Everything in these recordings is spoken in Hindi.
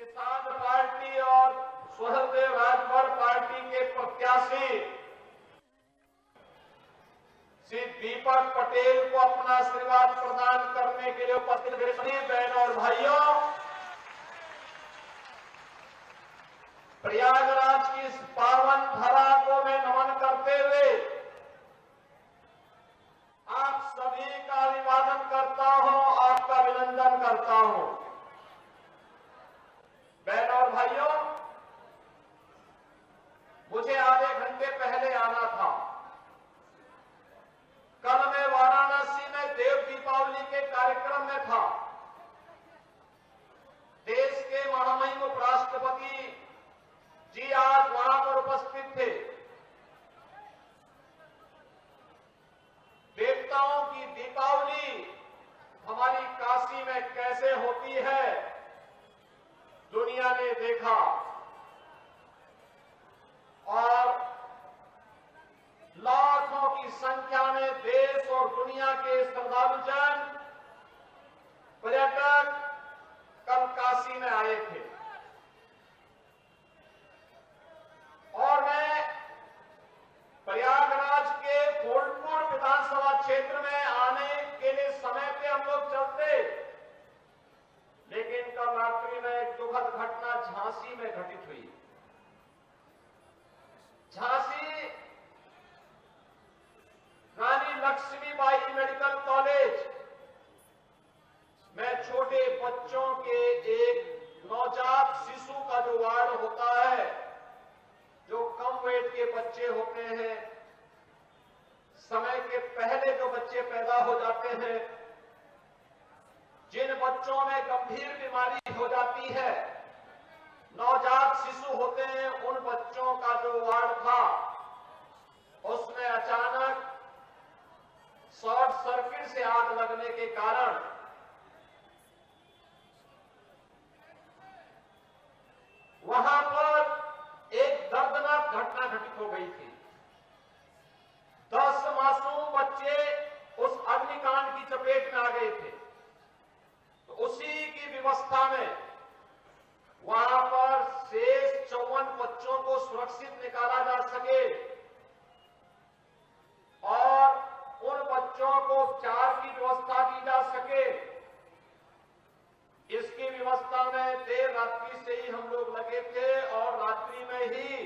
किसान पार्टी और स्वदेव राजभर पार्टी के प्रत्याशी श्री दीपक पटेल को अपना आशीर्वाद प्रदान करने के लिए उपस्थित मेरे सभी बहनों और भाइयों, प्रयागराज की इस पावन धरा को मैं नमन करते हुए आप सभी का अभिवादन करता हूं, आपका अभिनंदन करता हूं। बहनों और भाइयों, मुझे आधे घंटे पहले आना था। कल मैं वाराणसी में देव दीपावली के कार्यक्रम में था। देश के महामहिम उपराष्ट्रपति जी आज वहां पर उपस्थित थे। देवताओं की दीपावली हमारी काशी में कैसे होती है, दुनिया ने देखा और लाखों की संख्या में देश और दुनिया के श्रद्धालुजन, पर्यटक कल काशी में आए थे और मैं प्रयागराज के फूलपुर विधानसभा क्षेत्र में आने के लिए समय पे हम लोग चलते, लेकिन कल रात्रि में एक दुखद घटना झांसी में घटित हुई। झांसी रानी लक्ष्मीबाई मेडिकल कॉलेज में छोटे बच्चों के एक नवजात शिशु का जो वार्ड होता है, जो कम वेट के बच्चे होते हैं, समय के पहले जो बच्चे पैदा हो जाते हैं, जिन बच्चों में गंभीर बीमारी हो जाती है, नवजात शिशु होते हैं, उन बच्चों का जो वार्ड था, उसमें अचानक शॉर्ट सर्किट से आग लगने के कारण वहां पर एक दर्दनाक घटना घटित हो गई थी। 10 मासूम बच्चे उस अग्निकांड की चपेट में आ गए थे। तो उसी की व्यवस्था में वहां पर शेष 54 बच्चों को सुरक्षित निकाला जा सके और उन बच्चों को उपचार की व्यवस्था की जा सके, इसकी व्यवस्था में देर रात्रि से ही हम लोग लगे थे और रात्रि में ही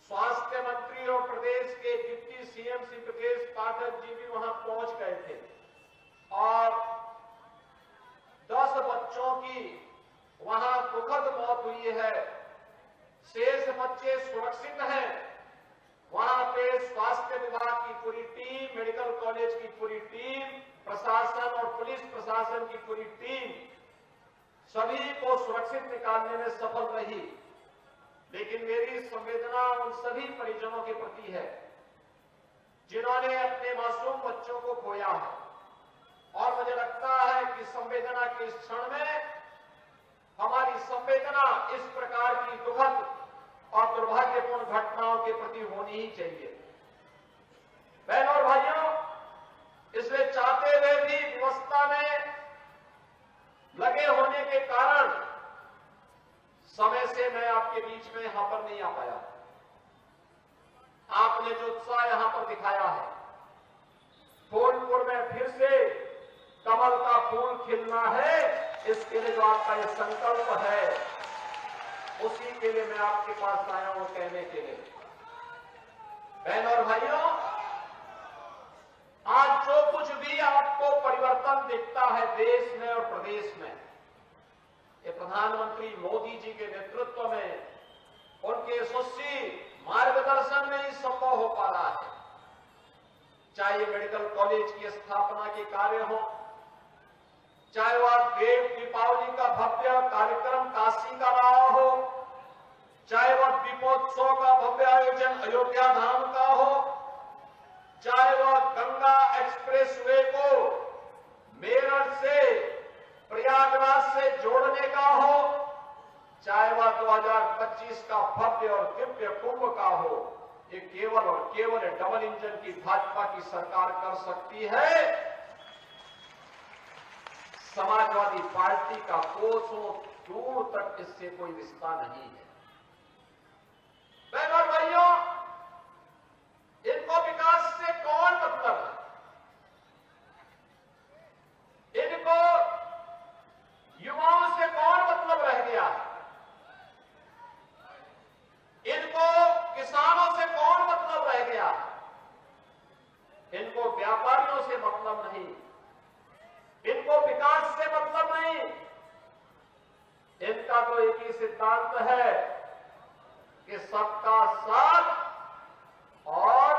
स्वास्थ्य मंत्री और प्रदेश के डिप्टी सीएम श्री ब्रजेश पाठक जी भी वहां पहुंच गए थे और 10 बच्चों की वहां दुखद मौत हुई है। शेष बच्चे सुरक्षित हैं। वहां पे स्वास्थ्य विभाग की पूरी टीम, मेडिकल कॉलेज की पूरी टीम, प्रशासन और पुलिस प्रशासन की पूरी टीम सभी को सुरक्षित निकालने में सफल रही। लेकिन मेरी संवेदना उन सभी परिजनों के प्रति है जिन्होंने अपने मासूम बच्चों को खोया है और मुझे लगता है कि संवेदना के इस क्षण में हमारी संवेदना इस प्रकार की दुखद और दुर्भाग्यपूर्ण घटनाओं के प्रति होनी ही चाहिए। बहनों और भाइयों, इसलिए चाहते हुए भी व्यवस्था में लगे होने के कारण समय से मैं आपके बीच में यहां पर नहीं आ पाया। आपने जो उत्साह यहां पर दिखाया है, फूलपुर में फिर से कमल का फूल खिलना है, इसके लिए जो आपका ये संकल्प है, उसी के लिए मैं आपके पास आया हूं कहने के लिए। बहनों और भाइयों, आज जो कुछ भी आपको परिवर्तन दिखता है देश में और प्रदेश में, ये प्रधानमंत्री मोदी जी के नेतृत्व में, उनके यशस्वी मार्गदर्शन में ही संभव हो पा रहा है। चाहे मेडिकल कॉलेज की स्थापना के कार्य हो, चाहे वह देव दीपावली का भव्य कार्यक्रम काशी का रहा हो, चाहे वह दीपोत्सव का भव्य आयोजन अयोध्या धाम का हो, चाहे वह गंगा एक्सप्रेसवे को मेरठ से प्रयागराज से जोड़ने का हो, चाहे वह 2025 का भव्य और दिव्य कुंभ का हो, ये केवल और केवल डबल इंजन की भाजपा की सरकार कर सकती है। समाजवादी पार्टी का कोसों दूर तक इससे कोई रिश्ता नहीं है। बहनों और भाइयों, इनको विकास से कौन मतलब है? इनको युवाओं से कौन मतलब रह गया है? इनको किसानों से कौन मतलब रह गया है? इनको व्यापारियों से मतलब नहीं, इनको विकास से मतलब नहीं। इनका तो एक ही सिद्धांत है कि सबका साथ और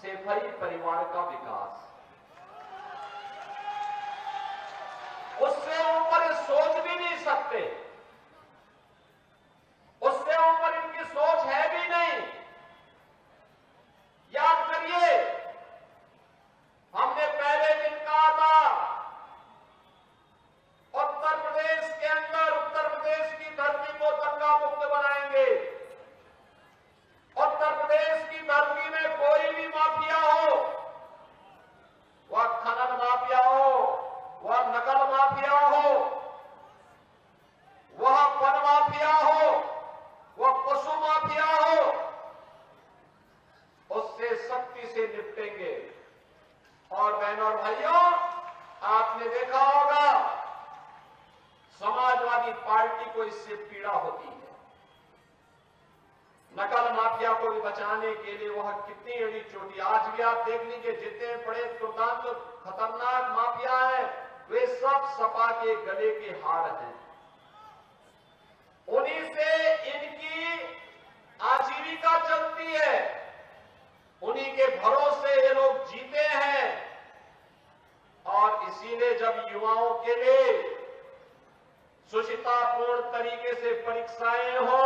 सेफई परिवार का विकास। उससे ऊपर ये सोच भी नहीं सकते, उससे ऊपर इनकी सोच है भी नहीं। याद करिए, हमने पहले दिन कहा था उत्तर प्रदेश के अंदर, उत्तर प्रदेश की धरती को दंगा मुक्त बनाएंगे। उत्तर प्रदेश की धरती में कोई भी माफिया हो, वह खनन माफिया हो, वह नकल माफिया हो, वह वन माफिया हो, वह पशु माफिया हो, उससे सख्ती से निपटेंगे। और बहनों और भाइयों, आपने देखा होगा समाजवादी पार्टी को इससे पीड़ा होती है। नकल माफिया को भी बचाने के लिए वह कितनी एड़ी चोटी, आज भी आप देख लीजिए जितने बड़े दुर्दांत खतरनाक माफिया हैं, वे सब सपा के गले के हार हैं। उन्हीं से इनकी आजीविका चलती है, उन्हीं के भरोसे ये लोग जीते हैं। और इसीलिए जब युवाओं के लिए सुचितापूर्ण तरीके से परीक्षाएं हो,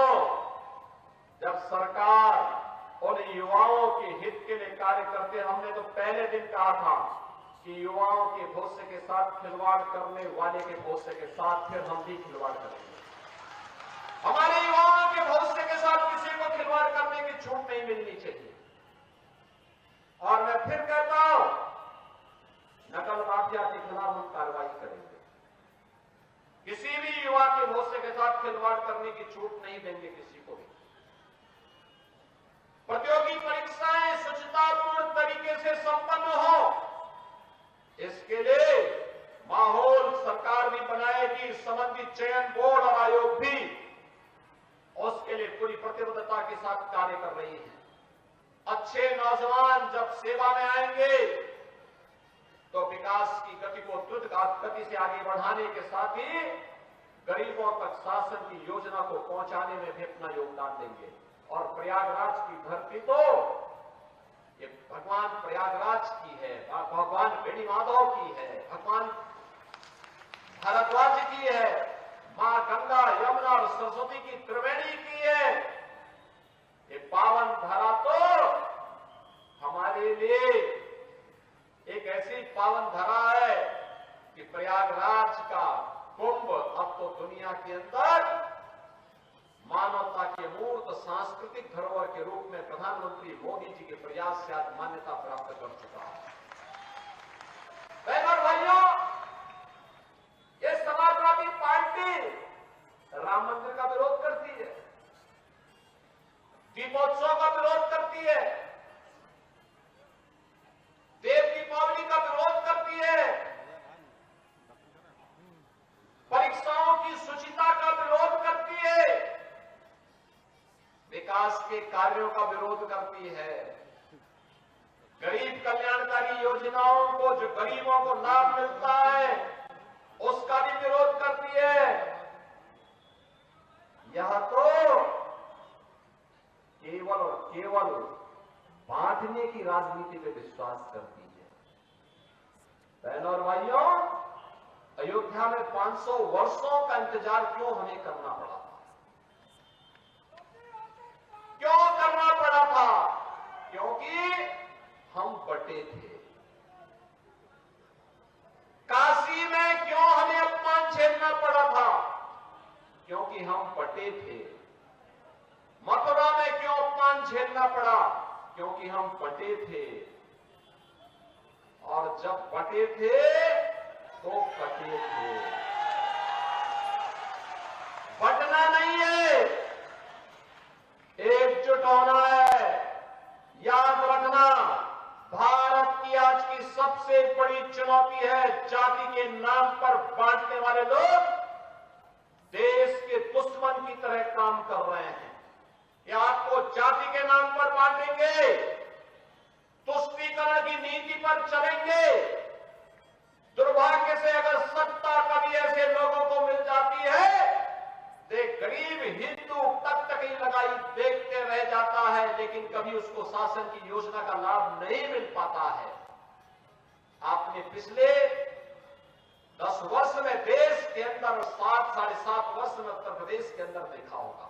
जब सरकार उन युवाओं के हित के लिए कार्य करते, हमने तो पहले दिन कहा था कि युवाओं के भविष्य के साथ खिलवाड़ करने वाले के भविष्य के साथ फिर हम भी खिलवाड़ करेंगे। हमारे युवाओं के भविष्य के साथ किसी को खिलवाड़ करने की छूट नहीं मिलनी चाहिए। और मैं फिर कहता हूं, नकल माफिया के खिलाफ हम कार्रवाई करेंगे। किसी भी युवा के भविष्य के साथ खिलवाड़ करने की छूट नहीं देंगे किसी को भी। प्रतियोगी परीक्षाएं सुचितापूर्ण तरीके से संपन्न हो, इसके लिए माहौल सरकार भी बनाएगी, संबंधित चयन बोर्ड और आयोग भी उसके लिए पूरी प्रतिबद्धता के साथ कार्य कर रही है। अच्छे नौजवान जब सेवा में आएंगे तो विकास की गति को द्रुत गति से आगे बढ़ाने के साथ ही गरीबों तक शासन की योजना को पहुंचाने में भी अपना योगदान देंगे। और प्रयागराज की धरती तो ये भगवान प्रयागराज की है, भगवान बेणी माधव की है, भगवान भारद्वाज की है, मां गंगा यमुना और सरस्वती की त्रिवेणी की है। ये पावन धरा तो हमारे लिए एक ऐसी पावन धरा है कि प्रयागराज का कुंभ अब तो दुनिया के अंदर मानवता के मूर्त सांस्कृतिक धरोहर के रूप में प्रधानमंत्री मोदी जी के प्रयास से आज मान्यता प्राप्त कर चुका है। बहनों और भाइयों, ये समाजवादी पार्टी राम मंदिर का विरोध करती है, दीपोत्सव का विरोध करती है, देव दीपावली का विरोध करती है, परीक्षाओं की शुचिता का विरोध करती है, विकास के कार्यों का विरोध करती है, गरीब कल्याणकारी योजनाओं को जो गरीबों को लाभ मिलता है उसका भी विरोध करती है। यह तो केवल और केवल बांटने की राजनीति पे विश्वास करती है। बहनों और भाइयों, अयोध्या में 500 वर्षों का इंतजार क्यों हमें करना पड़ा था? क्यों करना पड़ा था? क्योंकि हम बटे थे। काशी में क्यों हमें अपमान झेलना पड़ा था? क्योंकि हम बटे थे। मथुरा में क्यों अपमान झेलना पड़ा? क्योंकि हम बटे थे। और जब बटे थे तो कटे थे। बटना नहीं है, एकजुट होना है। याद रखना, भारत की आज की सबसे बड़ी चुनौती है जाति के नाम पर बांटने वाले लोग देश के दुश्मन की तरह काम कर रहे हैं। ये आपको जाति के नाम पर बांटेंगे, तुष्टीकरण की नीति पर चलेंगे। दुर्भाग्य से अगर सत्ता कभी ऐसे लोगों को मिल जाती है, देख गरीब हिंदू तक ही लगाई देखते रह जाता है, लेकिन कभी उसको शासन की योजना का लाभ नहीं मिल पाता है। आपने पिछले 10 वर्ष में देश के अंदर 7 साढ़े 7 वर्ष में उत्तर प्रदेश के अंदर देखा होगा,